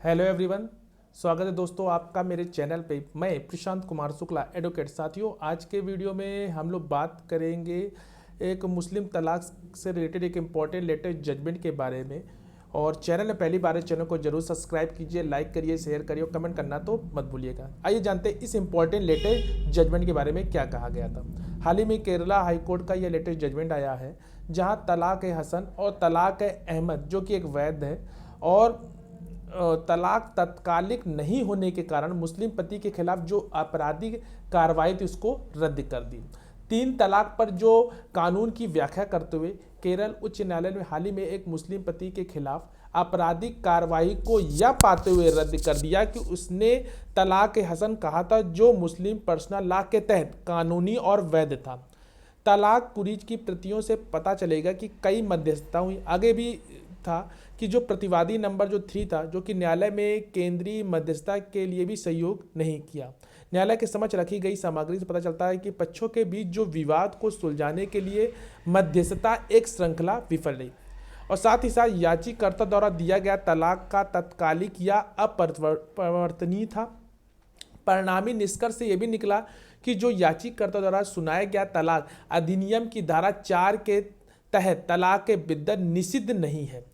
Hello everyone, स्वागत है दोस्तों आपका मेरे चैनल पे। मैं प्रशांत कुमार शुक्ला एडवोकेट। साथियों, आज के वीडियो में हम लोग बात करेंगे एक मुस्लिम तलाक से रिलेटेड एक इम्पॉर्टेंट लेटेस्ट जजमेंट के बारे में। और चैनल में पहली बार है, चैनल को जरूर सब्सक्राइब कीजिए, लाइक करिए, शेयर करिए और कमेंट करना तो मत भूलिएगा। आइए जानते हैं इस इम्पॉर्टेंट लेटेस्ट जजमेंट के बारे में क्या कहा गया था। हाल ही में केरला हाईकोर्ट का यह लेटेस्ट जजमेंट आया है, जहाँ तलाक ए हसन और तलाक ए अहमद, जो कि एक वैध है और तलाक तत्कालिक नहीं होने के कारण मुस्लिम पति के खिलाफ जो आपराधिक कार्रवाई थी उसको रद्द कर दी। 3 तलाक पर जो कानून की व्याख्या करते हुए केरल उच्च न्यायालय ने हाल ही में एक मुस्लिम पति के खिलाफ आपराधिक कार्रवाई को यह पाते हुए रद्द कर दिया कि उसने तलाक हसन कहा था, जो मुस्लिम पर्सनल लॉ के तहत कानूनी और वैध था। तलाक कुरीज की प्रतियों से पता चलेगा कि कई मध्यस्थता हुई। आगे भी था कि जो प्रतिवादी नंबर जो 3 था, जो कि न्यायालय में केंद्रीय मध्यस्थता के लिए भी सहयोग नहीं किया। न्यायालय के समक्ष रखी गई सामग्री से पता चलता है कि पक्षों के बीच जो विवाद को सुलझाने के लिए मध्यस्थता एक श्रृंखला विफल रही और साथ ही साथ याचिकाकर्ता द्वारा दिया गया तलाक का तत्कालिक या अपरिवर्तनीय था। परिणामी निष्कर्ष से यह भी निकला कि जो याचिकाकर्ता द्वारा सुनाया गया तलाक अधिनियम की धारा 4 के तहत तलाक के बिद्दत निषिद्ध नहीं है।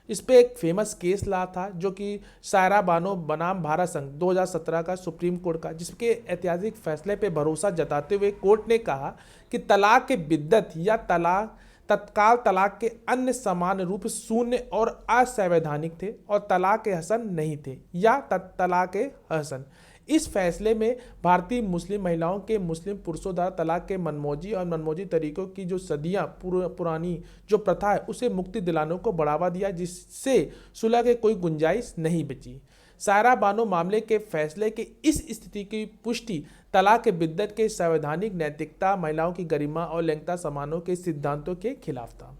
इस पे एक फेमस केस ला था, जो कि सायरा बानो बनाम भारत संघ 2017 का सुप्रीम कोर्ट का, जिसके ऐतिहासिक फैसले पे भरोसा जताते हुए कोर्ट ने कहा कि तलाक के बिद्दत या तलाक तत्काल तलाक के अन्य समान रूप शून्य और असंवैधानिक थे और तलाक हसन नहीं थे या तलाक हसन। इस फैसले में भारतीय मुस्लिम महिलाओं के मुस्लिम पुरुषों द्वारा तलाक के मनमौजी और मनमौजी तरीकों की जो सदियां पुरानी जो प्रथा है उसे मुक्ति दिलाने को बढ़ावा दिया, जिससे सुलह के कोई गुंजाइश नहीं बची। सायरा बानो मामले के फैसले के इस स्थिति की पुष्टि तलाक के बिद्दत के संवैधानिक नैतिकता, महिलाओं की गरिमा और लैंगिकता समानों के सिद्धांतों के खिलाफ था।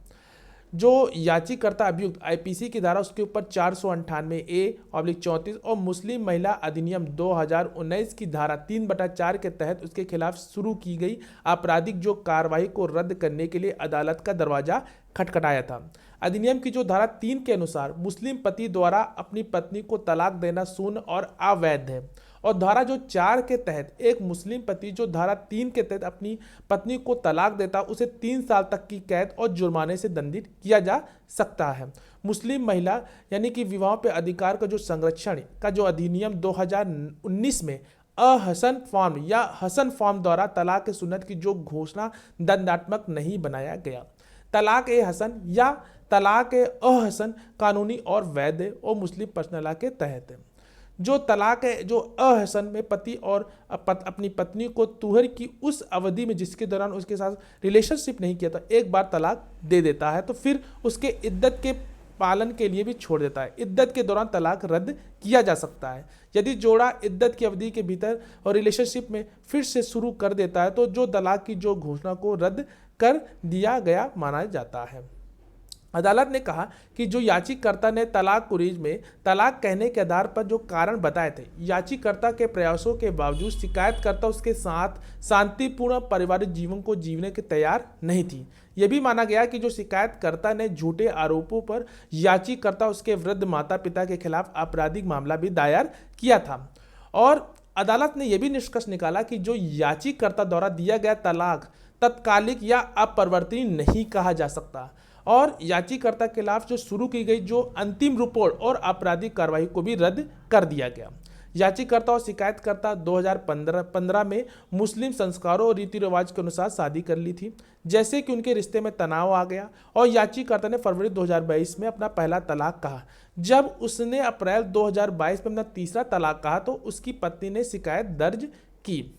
जो याचिकाकर्ता अभियुक्त आईपीसी की धारा उसके ऊपर 498A/34 और मुस्लिम महिला अधिनियम 2019 की धारा 3/4 के तहत उसके खिलाफ शुरू की गई आपराधिक जो कार्रवाई को रद्द करने के लिए अदालत का दरवाजा खटखटाया था। अधिनियम की जो धारा 3 के अनुसार मुस्लिम पति द्वारा अपनी पत्नी को तलाक देना शून्य और अवैध है और धारा जो 4 के तहत एक मुस्लिम पति जो धारा 3 के तहत अपनी पत्नी को तलाक देता उसे 3 साल तक की कैद और जुर्माने से दंडित किया जा सकता है। मुस्लिम महिला यानी कि विवाह पे अधिकार का जो संरक्षण का जो अधिनियम 2019 में अहसन फॉर्म या हसन फॉर्म द्वारा तलाक के सुन्नत की जो घोषणा दंडात्मक नहीं बनाया गया। तलाक ए हसन या तलाक ए अहसन कानूनी और वैध और मुस्लिम पर्सनल लॉ के तहत है। जो तलाक है जो अहसन में पति और अपनी पत्नी को तुहर की उस अवधि में जिसके दौरान उसके साथ रिलेशनशिप नहीं किया था एक बार तलाक दे देता है, तो फिर उसके इद्दत के पालन के लिए भी छोड़ देता है। इद्दत के दौरान तलाक रद्द किया जा सकता है। यदि जोड़ा इद्दत की अवधि के भीतर और रिलेशनशिप में फिर से शुरू कर देता है तो जो तलाक की जो घोषणा को रद्द कर दिया गया माना जाता है। अदालत ने कहा कि जो याचिकाकर्ता ने तलाक कुरीज में तलाक कहने के आधार पर जो कारण बताए थे, याचिकाकर्ता के प्रयासों के बावजूद शिकायतकर्ता उसके साथ शांतिपूर्ण पारिवारिक जीवन को जीने के तैयार नहीं थी। यह भी माना गया कि जो शिकायतकर्ता ने झूठे आरोपों पर याचिकाकर्ता उसके वृद्ध माता पिता के खिलाफ आपराधिक मामला भी दायर किया था। और अदालत ने यह भी निष्कर्ष निकाला कि जो याचिकाकर्ता द्वारा दिया गया तलाक तत्कालिक या अपरिवर्तनीय नहीं कहा जा सकता और याचिकाकर्ता के खिलाफ जो शुरू की गई जो अंतिम रिपोर्ट और आपराधिक कार्रवाई को भी रद्द कर दिया गया। याचिकाकर्ता और शिकायतकर्ता 2015 में मुस्लिम संस्कारों और रीति रिवाज के अनुसार शादी कर ली थी, जैसे कि उनके रिश्ते में तनाव आ गया और याचिकाकर्ता ने फरवरी 2022 में अपना पहला तलाक कहा। जब उसने अप्रैल 2022 में अपना तीसरा तलाक कहा तो उसकी पत्नी ने शिकायत दर्ज की।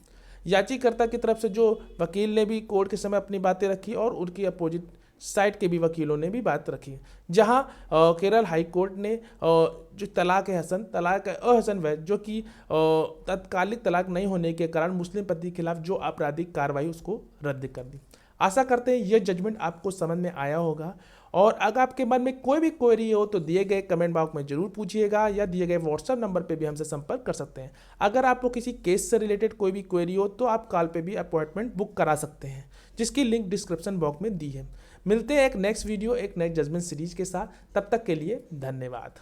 याचिकाकर्ता की तरफ से जो वकील ने भी कोर्ट के समय अपनी बातें रखी और उनकी अपोजिट साइड के भी वकीलों ने भी बात रखी, जहां केरल हाई कोर्ट ने जो तलाक हसन तलाक अहसन वैध जो कि तत्कालिक तलाक नहीं होने के कारण मुस्लिम पति के खिलाफ जो आपराधिक कार्रवाई उसको रद्द कर दी। आशा करते हैं यह जजमेंट आपको समझ में आया होगा और अगर आपके मन में कोई भी क्वेरी हो तो दिए गए कमेंट बॉक्स में जरूर पूछिएगा या दिए गए व्हाट्सएप नंबर पे भी हमसे संपर्क कर सकते हैं। अगर आपको किसी केस से रिलेटेड कोई भी क्वेरी हो तो आप कॉल पे भी अपॉइंटमेंट बुक करा सकते हैं, जिसकी लिंक डिस्क्रिप्शन बॉक्स में दी है। मिलते हैं एक नेक्स्ट वीडियो एक नेक्स्ट जजमेंट सीरीज के साथ, तब तक के लिए धन्यवाद।